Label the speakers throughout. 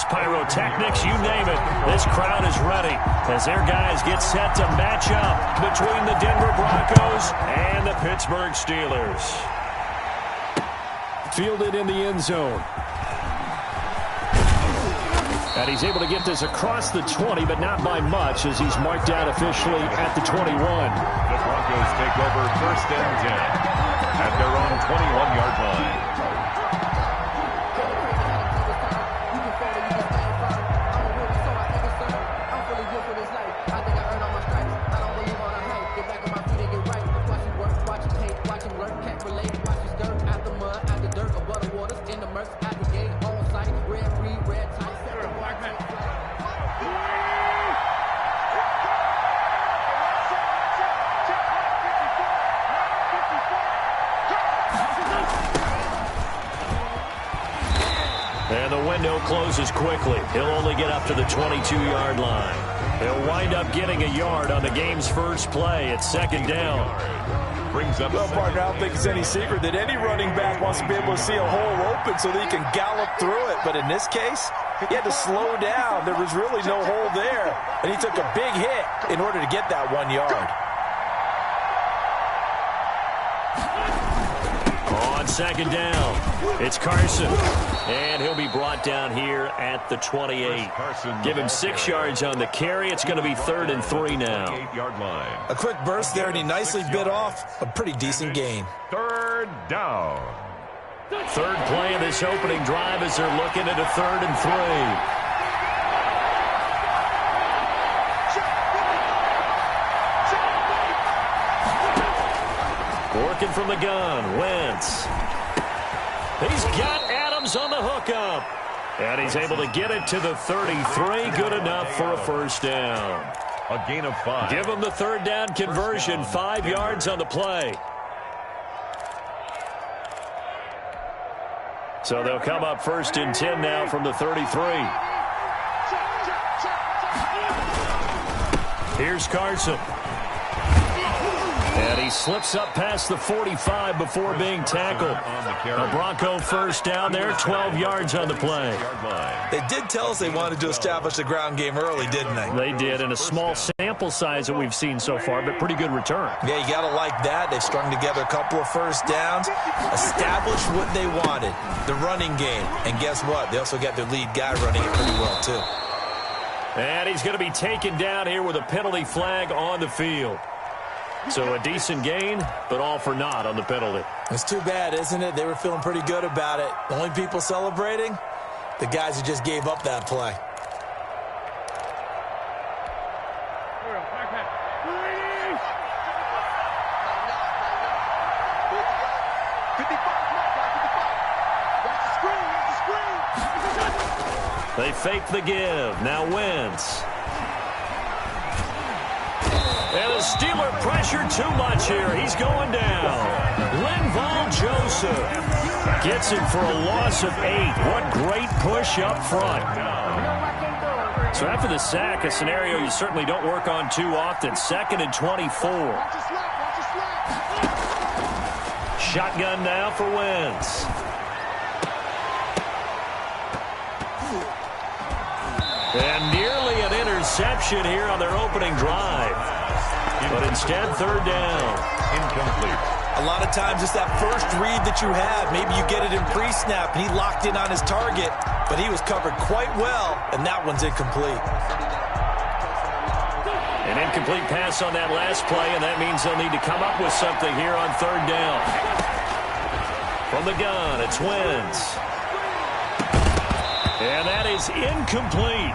Speaker 1: fireworks, pyrotechnics, you name it. This crowd is ready as their guys get set to match up between the Denver Broncos and the Pittsburgh Steelers. Fielded in the end zone. And he's able to get this across the 20, but not by much as he's marked out officially at the 21.
Speaker 2: The Broncos take over 1st and 10 at their own 21-yard line.
Speaker 1: And the window closes quickly. He'll only get up to the 22-yard line. He'll wind up getting a yard on the game's first play at 2nd down.
Speaker 2: Brings up
Speaker 3: well, partner, I don't think it's any secret that any running back wants to be able to see a hole open so that he can gallop through it. But in this case, he had to slow down. There was really no hole there. And he took a big hit in order to get that 1 yard.
Speaker 1: On 2nd down, it's Carson. And he'll be brought down here at the 28. Give him 6 yards on the carry. It's going to be 3rd and 3 now.
Speaker 2: 8-yard line.
Speaker 3: A quick burst there, and he nicely bit off a pretty decent gain.
Speaker 2: 3rd down.
Speaker 1: Third play of this opening drive as they're looking at a 3rd and 3. Working from the gun, Wentz. He's got Adams on the hookup. And he's able to get it to the 33. Good enough for a 1st down.
Speaker 2: A gain of 5.
Speaker 1: Give him the 3rd down conversion. 5 yards on the play. So they'll come up 1st and 10 now from the 33. Here's Carson. And he slips up past the 45 before being tackled. A Bronco 1st down there, 12 yards on the play.
Speaker 3: They did tell us they wanted to establish the ground game early, didn't they?
Speaker 1: They did, in a small sample size that we've seen so far, but pretty good return.
Speaker 3: Yeah, you got to like that. They've strung together a couple of 1st downs, established what they wanted, the running game. And guess what? They also got their lead guy running it pretty well, too.
Speaker 1: And he's going to be taken down here with a penalty flag on the field. So a decent gain, but all for naught on the penalty.
Speaker 3: It's too bad, isn't it? They were feeling pretty good about it. The only people celebrating, the guys who just gave up that play.
Speaker 1: They fake the give. Now Wentz. And the Steeler pressure too much here. He's going down. Linval Joseph gets him for a loss of 8. What great push up front. So after the sack, a scenario you certainly don't work on too often. 2nd and 24. Shotgun now for Wentz. And nearly an interception here on their opening drive. But instead, 3rd down.
Speaker 2: Incomplete.
Speaker 3: A lot of times it's that first read that you have. Maybe you get it in pre-snap, and he locked in on his target, but he was covered quite well, and that one's incomplete.
Speaker 1: An incomplete pass on that last play, and that means they'll need to come up with something here on 3rd down. From the gun, it's Wentz. And that is incomplete.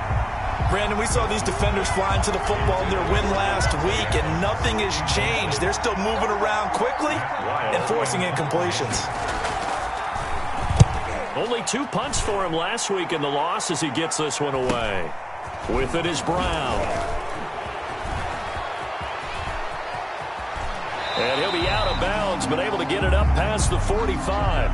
Speaker 3: Brandon, we saw these defenders flying to the football in their win last week, and nothing has changed. They're still moving around quickly and forcing incompletions.
Speaker 1: Only 2 punts for him last week in the loss as he gets this one away. With it is Brown. And he'll be out of bounds, but able to get it up past the 45.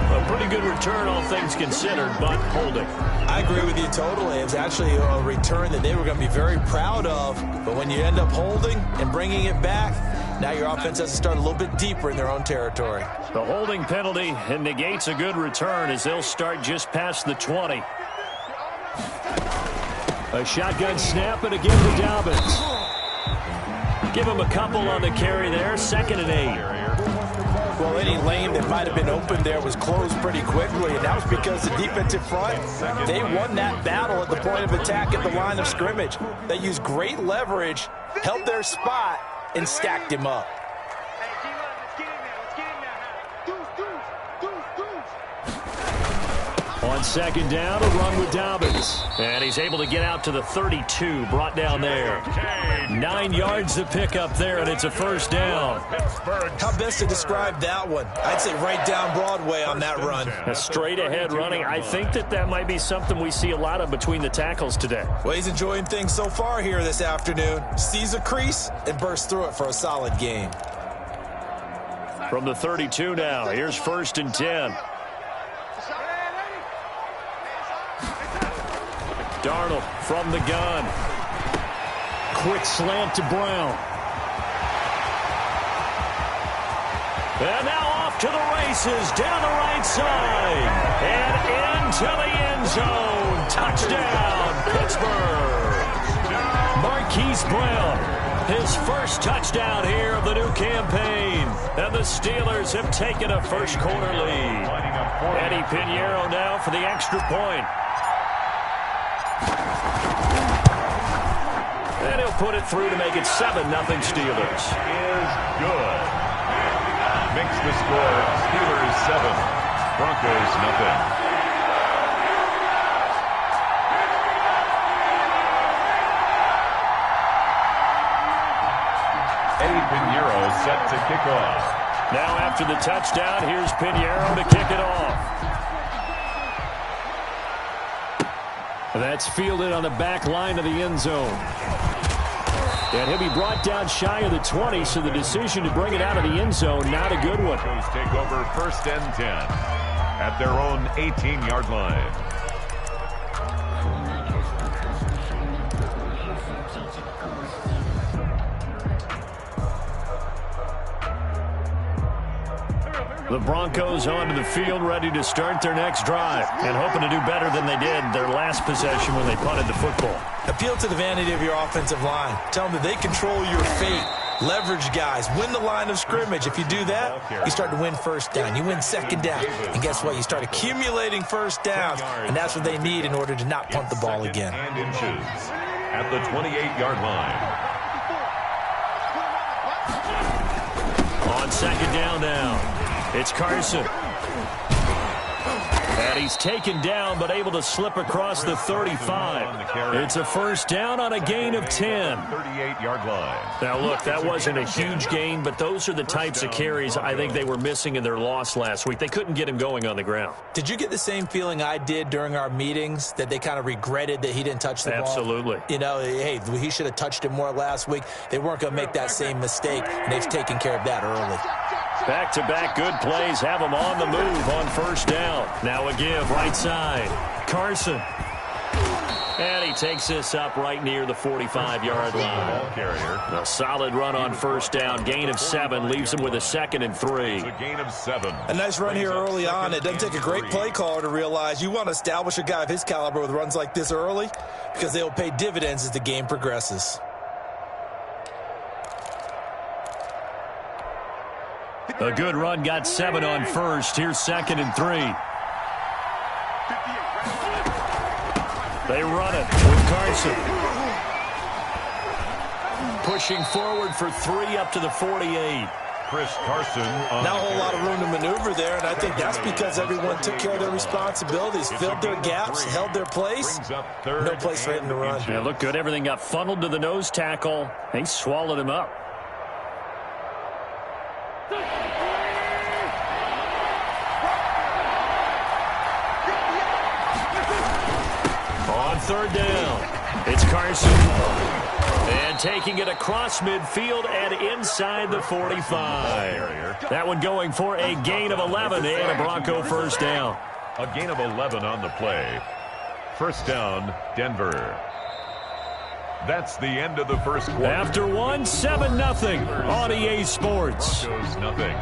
Speaker 1: A pretty good return, all things considered, but holding.
Speaker 3: I agree with you totally. It's actually a return that they were going to be very proud of. But when you end up holding and bringing it back, Now your offense has to start a little bit deeper in their own territory.
Speaker 1: The holding penalty and negates a good return as they'll start just past the 20. A shotgun snap and again to Dobbins. Give him a couple on the carry there. 2nd and 8.
Speaker 3: Well, any lane that might have been open there was closed pretty quickly, and that was because the defensive front, they won that battle at the point of attack at the line of scrimmage. They used great leverage, held their spot, and stacked him up.
Speaker 1: On 2nd down, a run with Dobbins. And he's able to get out to the 32, brought down there. 9 yards to pick up there, and it's a 1st down.
Speaker 3: How best to describe that one? I'd say right down Broadway on that run.
Speaker 1: A straight-ahead running. I think that might be something we see a lot of between the tackles today.
Speaker 3: Well, he's enjoying things so far here this afternoon. Sees a crease and bursts through it for a solid gain.
Speaker 1: From the 32 now, here's 1st and 10. Darnold from the gun. Quick slant to Brown. And now off to the races down the right side. And into the end zone. Touchdown, Pittsburgh. Marquise Brown, his first touchdown here of the new campaign. And the Steelers have taken a first-quarter lead. Eddie Pinheiro now for the extra point. And he'll put it through to make it 7-0 Steelers.
Speaker 2: Is good. Makes the score Steelers 7, Broncos nothing. Eddie Pinheiro set to kick off.
Speaker 1: Now after the touchdown, here's Pinheiro to kick it off. That's fielded on the back line of the end zone. And he'll be brought down shy of the 20, so the decision to bring it out of the end zone, not a good one.
Speaker 2: Take over 1st and 10 at their own 18-yard line.
Speaker 1: The Broncos onto the field, ready to start their next drive, and hoping to do better than they did their last possession when they punted the football.
Speaker 3: Appeal to the vanity of your offensive line. Tell them that they control your fate. Leverage guys. Win the line of scrimmage. If you do that, you start to win 1st down. You win 2nd down. And guess what? You start accumulating 1st downs, and that's what they need in order to not punt the ball again.
Speaker 2: And inches at the 28-yard line.
Speaker 1: On 2nd down now. It's Carson. And he's taken down, but able to slip across the 35. It's a 1st down on a gain of 10.
Speaker 2: 38-yard line.
Speaker 1: Now, look, that wasn't a huge gain, but those are the types of carries I think they were missing in their loss last week. They couldn't get him going on the ground.
Speaker 3: Did you get the same feeling I did during our meetings, that they kind of regretted that he didn't touch the ball?
Speaker 1: Absolutely.
Speaker 3: You know, hey, he should have touched it more last week. They weren't going to make that same mistake, and they've taken care of that early.
Speaker 1: Back-to-back good plays have them on the move on 1st down. Now a give right side. Carson. And he takes this up right near the 45-yard line. A solid run on 1st down. Gain of 7 leaves him with a 2nd and 3.
Speaker 2: A gain of 7.
Speaker 3: A nice run here early on. It doesn't take a great play caller to realize you want to establish a guy of his caliber with runs like this early, because they will pay dividends as the game progresses.
Speaker 1: A good run, got 7 on 1st. Here's 2nd and 3. They run it with Carson. Pushing forward for 3 up to the 48.
Speaker 2: Chris Carson.
Speaker 3: Not a whole lot of room to maneuver there, and I think that's because everyone took care of their responsibilities, filled their gaps, held their place. No place for him to run.
Speaker 1: Yeah, looked good. Everything got funneled to the nose tackle. They swallowed him up. On 3rd down, it's Carson. And taking it across midfield and inside the 45. That one going for a gain of 11 and a Bronco 1st down.
Speaker 2: A gain of 11 on the play. 1st down, Denver. That's the end of the first quarter.
Speaker 1: After one, 7-0 on EA Sports.
Speaker 2: Broncos nothing.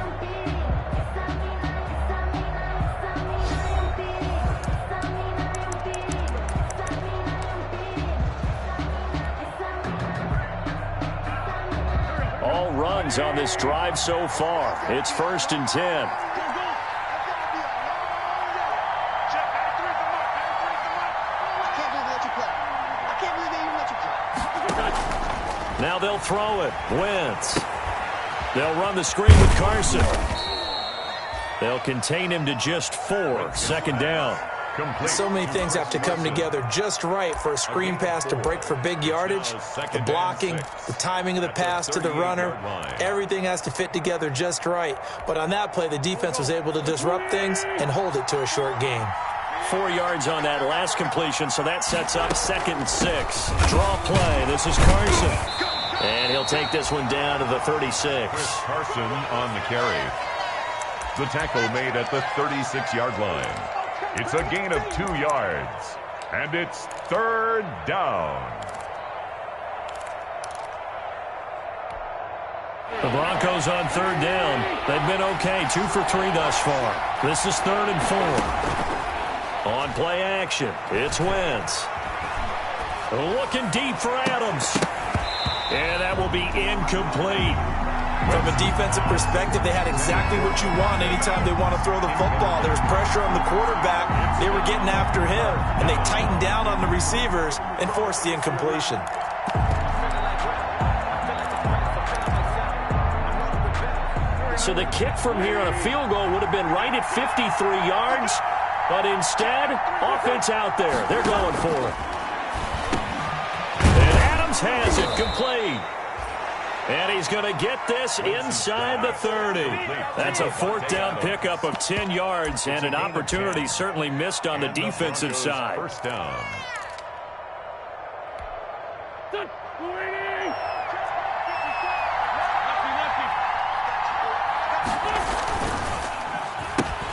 Speaker 1: All runs on this drive so far. It's 1st and 10. Now they'll throw it. Wentz. They'll run the screen with Carson. They'll contain him to just 4. 2nd down.
Speaker 3: So many things have to come together just right for a screen pass to break for big yardage. The blocking, the timing of the pass to the runner, everything has to fit together just right. But on that play, the defense was able to disrupt things and hold it to a short game.
Speaker 1: 4 yards on that last completion, so that sets up 2nd and 6. Draw play. This is Carson. And he'll take this one down to the 36.
Speaker 2: Carson on the carry. The tackle made at the 36-yard line. It's a gain of 2 yards. And it's 3rd down.
Speaker 1: The Broncos on 3rd down. They've been okay. 2 for 3 thus far. This is 3rd and 4. On play action, it's Wentz. Looking deep for Adams. And that will be incomplete.
Speaker 3: From a defensive perspective, they had exactly what you want anytime they want to throw the football. There was pressure on the quarterback. They were getting after him, and they tightened down on the receivers and forced the incompletion.
Speaker 1: So the kick from here on a field goal would have been right at 53 yards, but instead, offense out there. They're going for it. And Adams has it complete. And he's going to get this inside the 30. That's a 4th down pickup of 10 yards and an opportunity certainly missed on the defensive side.
Speaker 2: 1st down.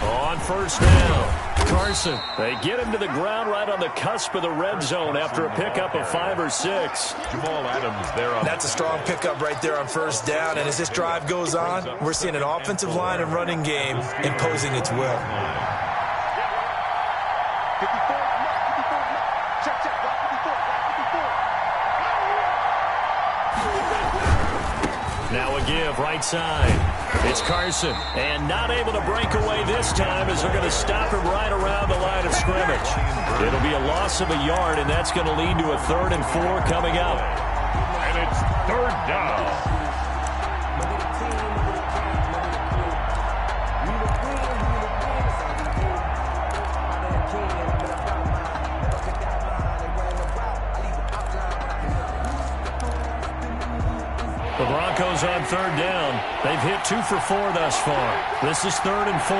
Speaker 1: On 1st down, Carson. They get him to the ground right on the cusp of the red zone after a pickup of 5 or 6.
Speaker 2: Jamal Adams there on.
Speaker 3: That's a strong pickup right there on 1st down. And as this drive goes on, we're seeing an offensive line and running game imposing its will.
Speaker 1: Now a give right side. It's Carson, and not able to break away this time as they're going to stop him right around the line of scrimmage. It'll be a loss of a yard, and that's going to lead to a 3rd and 4 coming up.
Speaker 2: And it's 3rd down.
Speaker 1: The Broncos on 3rd down. They've hit 2 for 4 thus far. This is 3rd and 4.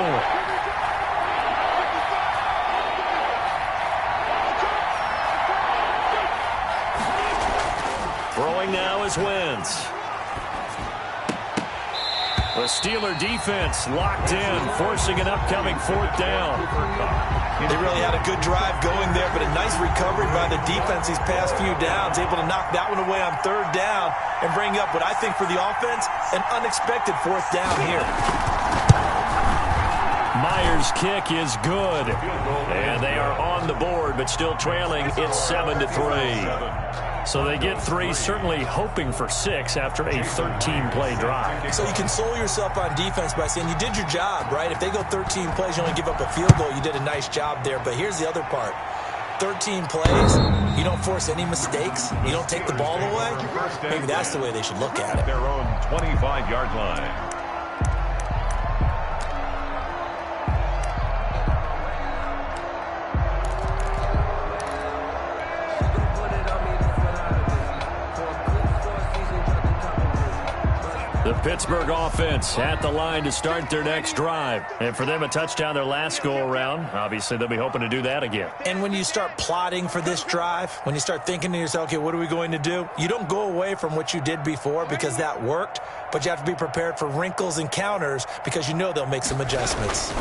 Speaker 1: Throwing now is Wentz. The Steeler defense locked in, forcing an upcoming 4th down.
Speaker 3: They really had a good drive going there, but a nice recovery by the defense these past few downs, able to knock that one away on 3rd down and bring up what I think for the offense, an unexpected 4th down here.
Speaker 1: Myers' kick is good, and they are on the board, but still trailing. It's 7-3. So they get 3, certainly hoping for 6 after a 13-play drive.
Speaker 3: So you console yourself on defense by saying you did your job, right? If they go 13 plays, you only give up a field goal, you did a nice job there. But here's the other part. 13 plays, you don't force any mistakes, you don't take the ball away. Maybe that's the way they should look at it.
Speaker 2: Their own 25-yard line.
Speaker 1: The Pittsburgh offense at the line to start their next drive. And for them, a touchdown their last go-around. Obviously, they'll be hoping to do that again.
Speaker 3: And when you start plotting for this drive, when you start thinking to yourself, okay, what are we going to do? You don't go away from what you did before because that worked, but you have to be prepared for wrinkles and counters because you know they'll make some adjustments.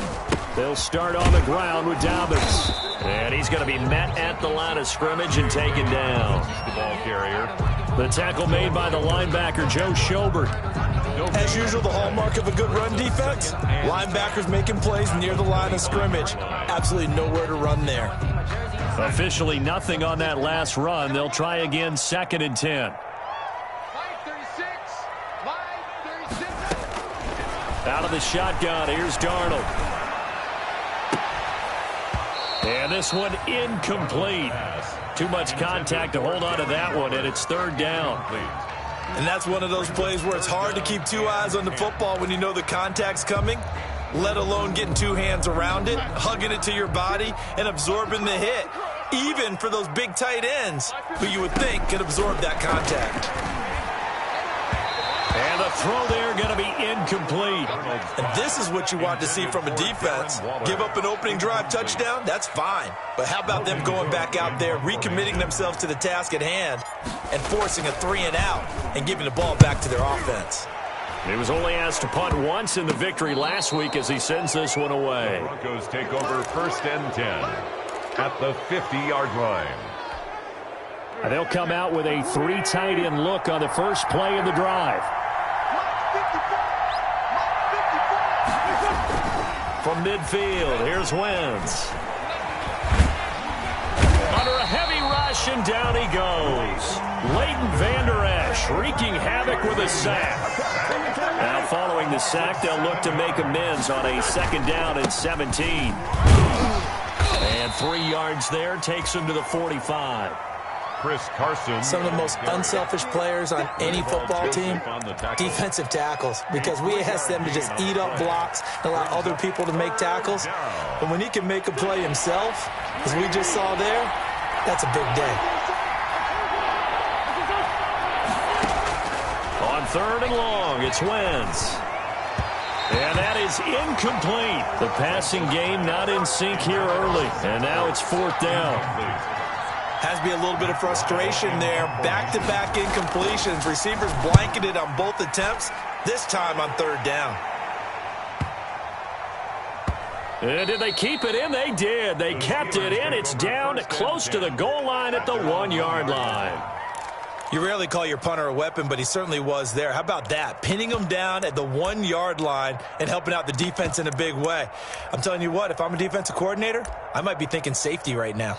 Speaker 1: They'll start on the ground with Dobbins. And he's going to be met at the line of scrimmage and taken down.
Speaker 2: The ball carrier.
Speaker 1: The tackle made by the linebacker, Joe Schobert.
Speaker 3: As usual, the hallmark of a good run defense, linebackers making plays near the line of scrimmage. Absolutely nowhere to run there.
Speaker 1: Officially nothing on that last run. They'll try again, 2nd and 10. Out of the shotgun, here's Darnold. And this one incomplete. Too much contact to hold on to that one, and it's 3rd down.
Speaker 3: And that's one of those plays where it's hard to keep 2 eyes on the football when you know the contact's coming, let alone getting 2 hands around it, hugging it to your body, and absorbing the hit, even for those big tight ends who you would think could absorb that contact.
Speaker 1: And the throw there going to be incomplete.
Speaker 3: And this is what you want to see from a defense. Give up an opening drive touchdown, that's fine. But how about them going back out there, recommitting themselves to the task at hand, and forcing a 3-and-out and giving the ball back to their offense.
Speaker 1: He was only asked to punt once in the victory last week as he sends this one away.
Speaker 2: The Broncos take over 1st and 10 at the 50-yard line.
Speaker 1: And they'll come out with a 3 tight end look on the first play of the drive. From midfield, here's Wentz. Under a heavy rush, and down he goes. Leighton Vander Esch wreaking havoc with a sack. Now following the sack, they'll look to make amends on a 2nd down and 17. And 3 yards there takes him to the 45.
Speaker 2: Chris Carson.
Speaker 3: Some of the most unselfish players on any football team, defensive tackles, because we ask them to just eat up blocks and allow other people to make tackles. But when he can make a play himself, as we just saw there, that's a big day.
Speaker 1: On 3rd and long, it's Wentz. And that is incomplete. The passing game not in sync here early. And now it's 4th down.
Speaker 3: Has to be a little bit of frustration there. Back-to-back incompletions. Receivers blanketed on both attempts, this time on 3rd down.
Speaker 1: And did they keep it in? They did. They kept it in. It's down close to the goal line at the 1-yard line.
Speaker 3: You rarely call your punter a weapon, but he certainly was there. How about that? Pinning him down at the 1-yard line and helping out the defense in a big way. I'm telling you what, if I'm a defensive coordinator, I might be thinking safety right now.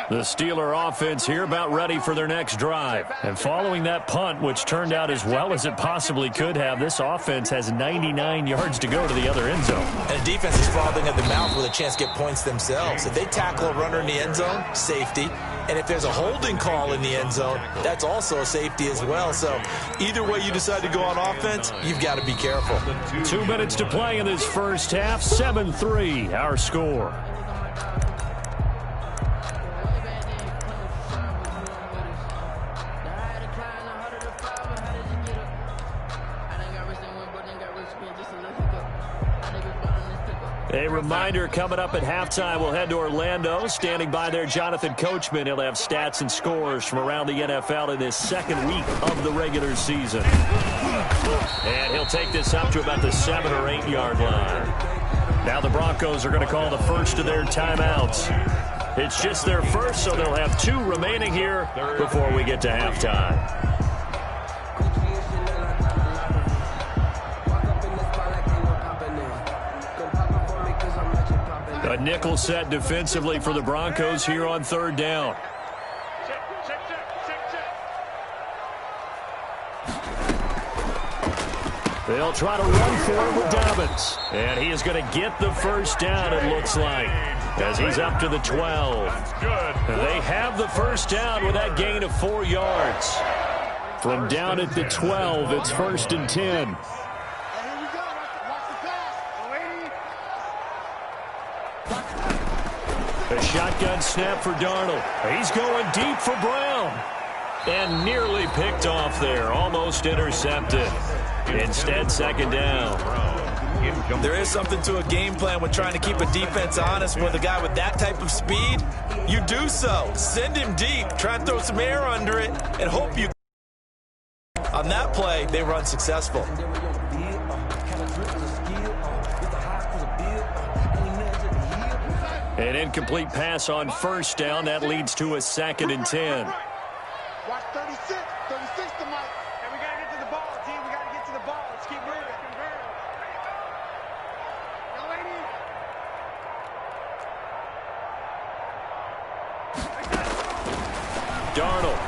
Speaker 1: The Steeler offense here about ready for their next drive. And following that punt, which turned out as well as it possibly could have, this offense has 99 yards to go to the other end zone.
Speaker 3: And the defense is frothing at the mouth with a chance to get points themselves. If they tackle a runner in the end zone, safety. And if there's a holding call in the end zone, that's also a safety as well. So either way you decide to go on offense, you've got to be careful.
Speaker 1: 2 minutes to play in this first half. 7-3, our score. A reminder, coming up at halftime, we'll head to Orlando. Standing by there, Jonathan Coachman. He'll have stats and scores from around the NFL in this 2nd week of the regular season. And he'll take this up to about the 7 or 8 yard line. Now the Broncos are going to call the first of their timeouts. It's just their first, so they'll have 2 remaining here before we get to halftime. A nickel set defensively for the Broncos here on 3rd down. They'll try to run for it with Dobbins. And he is going to get the first down, it looks like, as he's up to the 12. They have the first down with that gain of 4 yards. From down at the 12, it's 1st and 10. A shotgun snap for Darnold. He's going deep for Brown. And nearly picked off there. Almost intercepted. Instead, 2nd down.
Speaker 3: There is something to a game plan with trying to keep a defense honest with a guy with that type of speed. You do so. Send him deep. Try and throw some air under it and hope you. On that play, they were unsuccessful.
Speaker 1: An incomplete pass on first down. That leads to a 2nd and 10.
Speaker 4: Watch 36. 36 to Mike. And we got to get to the ball, team. We got to get to the ball. Let's keep moving. Young lady.
Speaker 1: Darnold.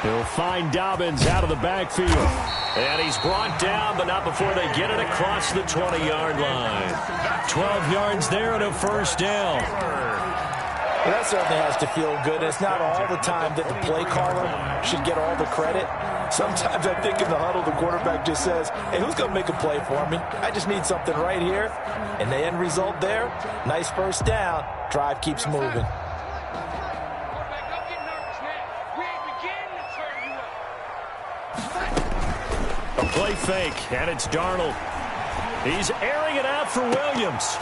Speaker 1: He'll find Dobbins out of the backfield. And he's brought down, but not before they get it across the 20-yard line. 12 yards there and a first down.
Speaker 3: Well, that certainly has to feel good. It's not all the time that the play caller should get all the credit. Sometimes I think in the huddle, the quarterback just says, hey, who's going to make a play for me? I just need something right here. And the end result there, nice first down. Drive keeps moving.
Speaker 1: Play fake, and it's Darnold. He's airing it out for Williams.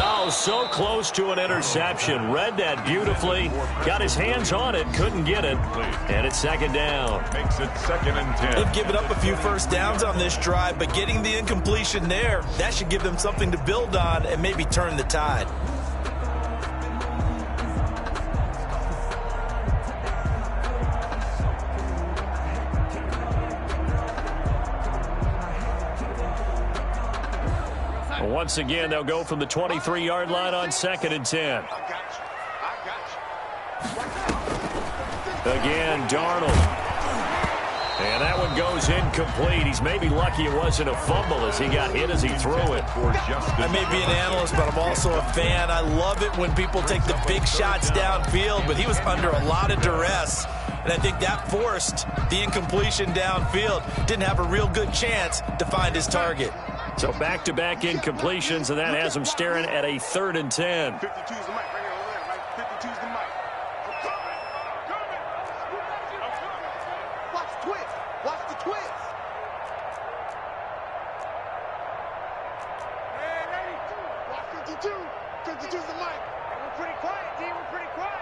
Speaker 1: Oh, so close to an interception. Read that beautifully. Got his hands on it, couldn't get it. And it's 2nd down.
Speaker 2: Makes it 2nd and 10.
Speaker 3: They've given up a few first downs on this drive, but getting the incompletion there, that should give them something to build on and maybe turn the tide.
Speaker 1: Once again, they'll go from the 23-yard line on 2nd and 10. Again, Darnold. And that one goes incomplete. He's maybe lucky it wasn't a fumble as he got hit as he threw it.
Speaker 3: I may be an analyst, but I'm also a fan. I love it when people take the big shots downfield, but he was under a lot of duress. And I think that forced the incompletion downfield. Didn't have a real good chance to find his target.
Speaker 1: So back-to-back incompletions, and that has him staring at a 3rd and 10.
Speaker 4: 52's the mic right here over there, right? 52's the mic. I'm coming. Watch the twist. Watch the twist. Hey, lady. Watch 52. 52's the mic. And we're pretty quiet, D. We're pretty quiet.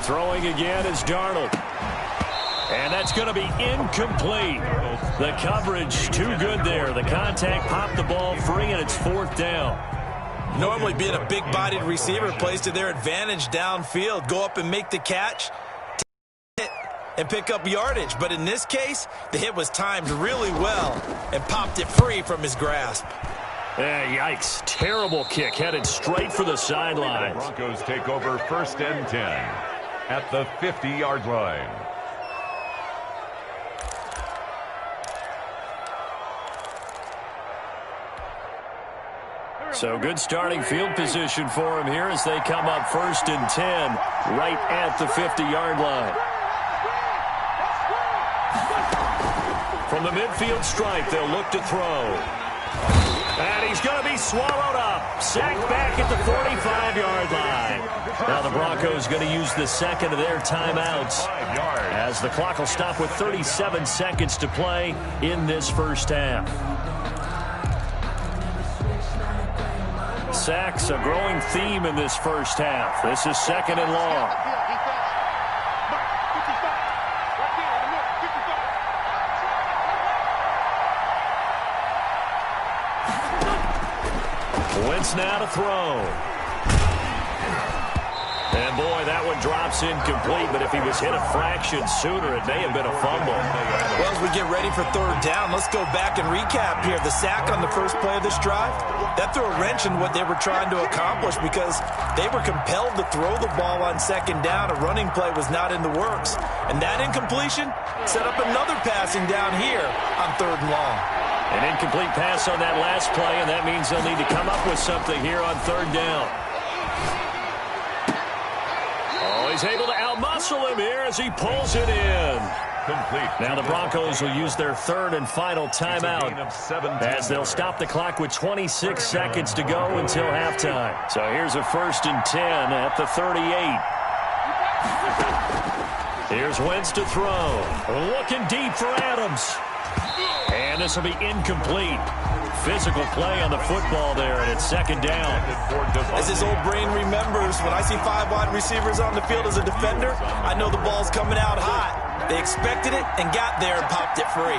Speaker 1: Throwing again is Darnold. And that's going to be incomplete. The coverage too good there. The contact popped the ball free, and it's 4th down.
Speaker 3: Normally being a big-bodied receiver plays to their advantage downfield. Go up and make the catch and pick up yardage. But in this case, the hit was timed really well and popped it free from his grasp.
Speaker 1: Yikes. Terrible kick. Headed straight for the sidelines.
Speaker 2: The Broncos take over 1st and 10 at the 50-yard line.
Speaker 1: So good starting field position for him here as they come up 1st and 10 right at the 50-yard line. From the midfield stripe, they'll look to throw. And he's going to be swallowed up. Sacked back at the 45-yard line. Now the Broncos going to use the 2nd of their timeouts as the clock will stop with 37 seconds to play in this first half. Sacks, a growing theme in this first half. This is 2nd and long. Wentz now to throw. And boy, that one drops incomplete, but if he was hit a fraction sooner, it may have been a fumble.
Speaker 3: Well, as we get ready for 3rd down, let's go back and recap here. The sack on the first play of this drive, that threw a wrench in what they were trying to accomplish because they were compelled to throw the ball on 2nd down. A running play was not in the works. And that incompletion set up another passing down here on 3rd and long.
Speaker 1: An incomplete pass on that last play, and that means they'll need to come up with something here on 3rd down. Oh, he's able to outmuscle him here as he pulls it in.
Speaker 2: Complete.
Speaker 1: Now the Broncos will use their 3rd and final timeout as they'll stop the clock with 26 seconds to go until halftime. So here's a 1st and 10 at the 38. Here's Wentz to throw. Looking deep for Adams. And And this will be incomplete. Physical play on the football there, and it's second down.
Speaker 3: As his old brain remembers, when I see 5 wide receivers on the field as a defender, I know the ball's coming out hot. They expected it and got there and popped it free.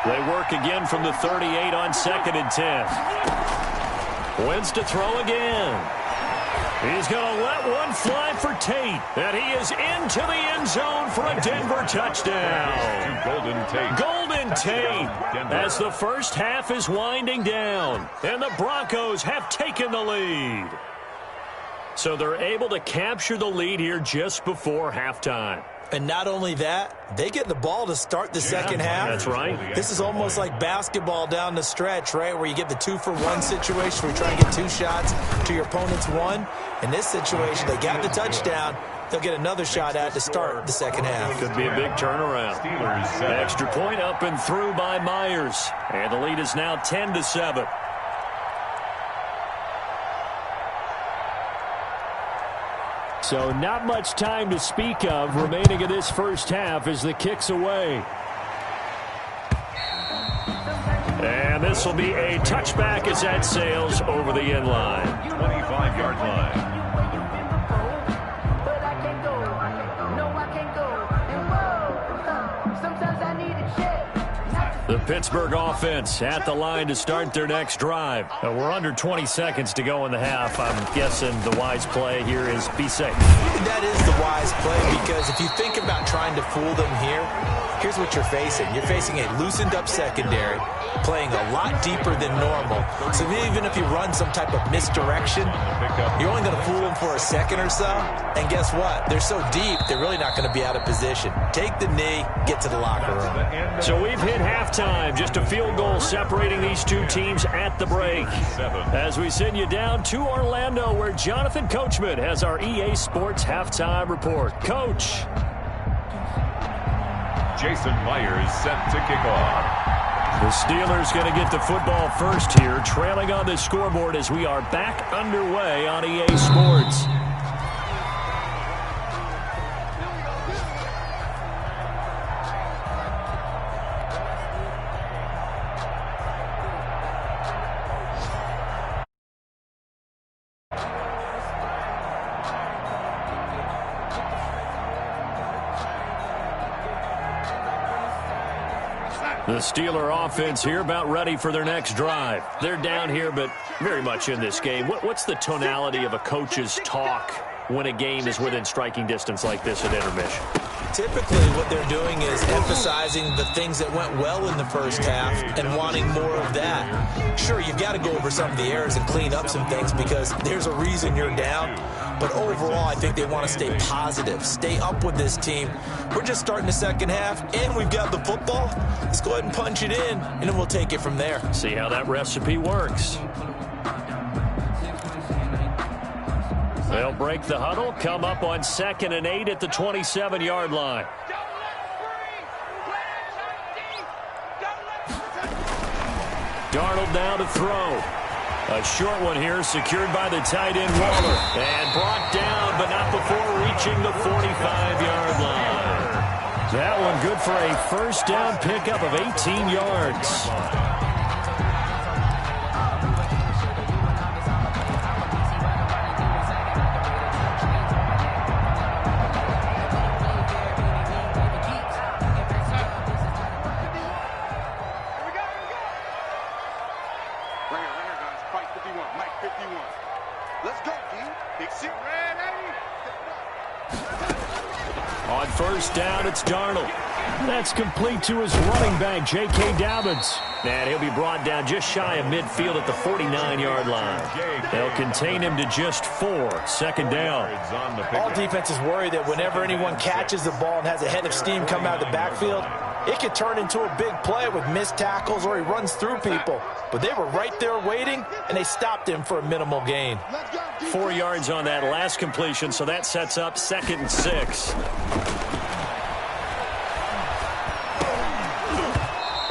Speaker 1: They work again from the 38 on 2nd and 10. Wins to throw again. He's going to let one fly for Tate, and he is into the end zone for a Denver touchdown. Golden Tate, as the first half is winding down, and the Broncos have taken the lead. So they're able to capture the lead here just before halftime.
Speaker 3: And not only that, they get the ball to start the second half.
Speaker 1: That's right.
Speaker 3: This is almost like basketball down the stretch, right, where you get the 2-for-1 situation where you try and get 2 shots to your opponent's 1. In this situation, they got the touchdown. They'll get another shot at to start the second half.
Speaker 1: Could be a big turnaround. Extra point up and through by Myers. And the lead is now 10-7. So not much time to speak of remaining in this first half as the kick's away. And this will be a touchback as that sails over the end line.
Speaker 2: 25-yard line.
Speaker 1: The Pittsburgh offense at the line to start their next drive. We're under 20 seconds to go in the half. I'm guessing the wise play here is be safe.
Speaker 3: That is the wise play, because if you think about trying to fool them here, here's what you're facing. You're facing a loosened-up secondary, playing a lot deeper than normal. So even if you run some type of misdirection, you're only going to fool them for a second or so. And guess what? They're so deep, they're really not going to be out of position. Take the knee, get to the locker room.
Speaker 1: So we've hit halftime. Just a field goal separating these two teams at the break. As we send you down to Orlando, where Jonathan Coachman has our EA Sports halftime report. Coach.
Speaker 2: Jason Myers set to kick off.
Speaker 1: The Steelers going to get the football first here, trailing on the scoreboard as we are back underway on EA Sports. The Steeler offense here about ready for their next drive. They're down here, but very much in this game. What's the tonality of a coach's talk when a game is within striking distance like this at intermission?
Speaker 3: Typically, what they're doing is emphasizing the things that went well in the first half and wanting more of that. Sure, you've got to go over some of the errors and clean up some things because there's a reason you're down. But overall, I think they want to stay positive, stay up with this team. We're just starting the second half, and we've got the football. Let's go ahead and punch it in, and then we'll take it from there.
Speaker 1: See how that recipe works. They'll break the huddle, come up on 2nd and 8 at the 27-yard line. Darnold now to throw. A short one here, secured by the tight end Waller. And brought down, but not before reaching the 45-yard line. That one good for a first down pickup of 18 yards. On first down, it's Darnold. That's complete to his running back, J.K. Dobbins. And he'll be brought down just shy of midfield at the 49-yard line. They'll contain him to just 4. Second down.
Speaker 3: All defenses worry that whenever anyone catches the ball and has a head of steam come out of the backfield, it could turn into a big play with missed tackles or he runs through people. But they were right there waiting, and they stopped him for a minimal gain.
Speaker 1: 4 yards on that last completion, so that sets up 2nd and 6.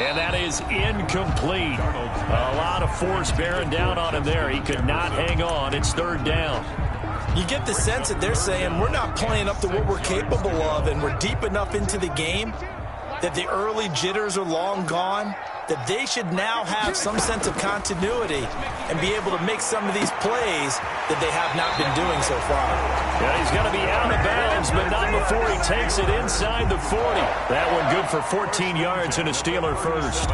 Speaker 1: And that is incomplete. A lot of force bearing down on him there. He could not hang on. It's 3rd down.
Speaker 3: You get the sense that they're saying we're not playing up to what we're capable of, and we're deep enough into the game that the early jitters are long gone. that they should now have some sense of continuity and be able to make some of these plays that they have not been doing so far.
Speaker 1: Yeah, he's going to be out of bounds, but not before he takes it inside the 40. That one good for 14 yards and a Steeler first.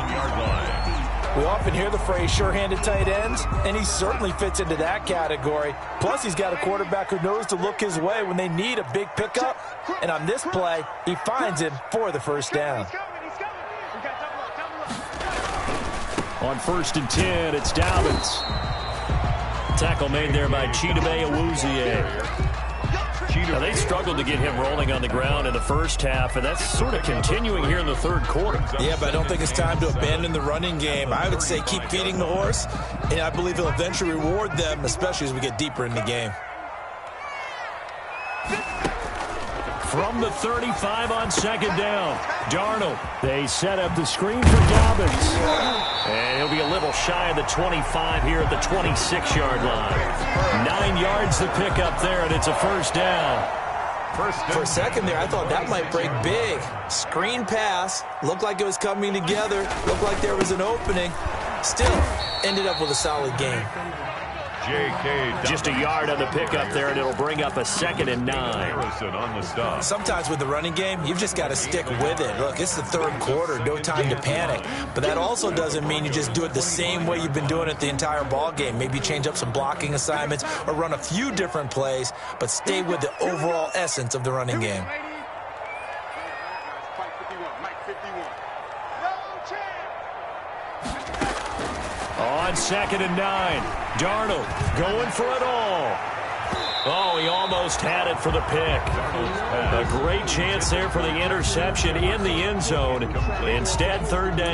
Speaker 3: We often hear the phrase sure-handed tight ends, and he certainly fits into that category. Plus, he's got a quarterback who knows to look his way when they need a big pickup. And on this play, he finds him for the first down.
Speaker 1: On 1st and 10, it's Dobbins. Tackle made there by Chidebe Awuzie. Now, they struggled to get him rolling on the ground in the first half, and that's sort of continuing here in the third quarter.
Speaker 3: Yeah, but I don't think it's time to abandon the running game. I would say keep feeding the horse, and I believe he'll eventually reward them, especially as we get deeper in the game.
Speaker 1: From the 35 on 2nd down, Darnold. They set up the screen for Dobbins. And he'll be a little shy of the 25 here at the 26-yard line. 9 yards to pick up there, and it's a first down.
Speaker 3: For a second there, I thought that might break big. Screen pass, looked like it was coming together, looked like there was an opening. Still, ended up with a solid game.
Speaker 1: Just a yard on the pickup there, and it'll bring up a 2nd and 9.
Speaker 3: Sometimes with the running game, you've just got to stick with it. Look, it's the third quarter, no time to panic. But that also doesn't mean you just do it the same way you've been doing it the entire ball game. Maybe change up some blocking assignments or run a few different plays, but stay with the overall essence of the running game.
Speaker 1: On 2nd and 9, Darnold going for it all. Oh, he almost had it for the pick. A great chance there for the interception in the end zone. Instead, 3rd down.